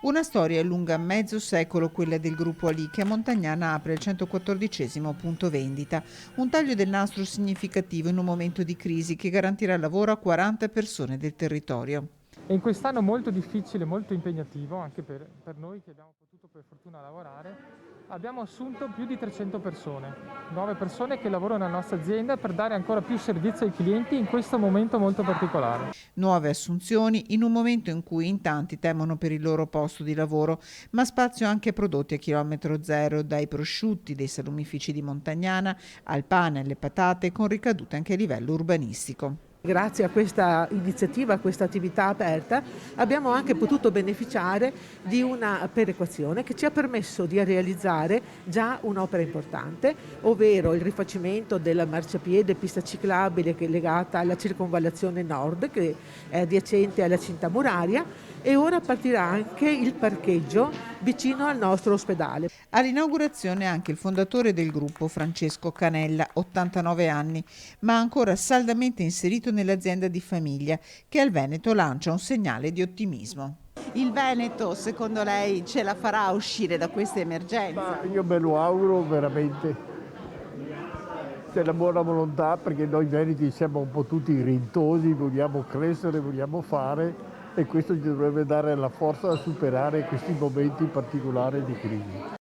Una storia lunga mezzo secolo, quella del gruppo Ali, che a Montagnana apre il 114° punto vendita. Un taglio del nastro significativo in un momento di crisi che garantirà lavoro a 40 persone del territorio. E in quest'anno molto difficile, molto impegnativo, anche per noi che abbiamo potuto per fortuna lavorare, abbiamo assunto più di 300 persone, nuove persone che lavorano nella nostra azienda per dare ancora più servizio ai clienti in questo momento molto particolare. Nuove assunzioni in un momento in cui in tanti temono per il loro posto di lavoro, ma spazio anche a prodotti a chilometro zero, dai prosciutti dei salumifici di Montagnana al pane alle patate, con ricadute anche a livello urbanistico. Grazie a questa iniziativa, a questa attività aperta, abbiamo anche potuto beneficiare di una perequazione che ci ha permesso di realizzare già un'opera importante, ovvero il rifacimento del marciapiede pista ciclabile che è legata alla circonvallazione nord, che è adiacente alla cinta muraria, e ora partirà anche il parcheggio vicino al nostro ospedale. All'inaugurazione anche il fondatore del gruppo, Francesco Canella, 89 anni, ma ancora saldamente inserito nell'azienda di famiglia, che al Veneto lancia un segnale di ottimismo. Il Veneto, secondo lei, ce la farà uscire da questa emergenza? Ma io me lo auguro veramente. C'è la buona volontà perché noi veneti siamo un po' tutti grintosi, vogliamo crescere, vogliamo fare e questo ci dovrebbe dare la forza da superare questi momenti particolari di crisi.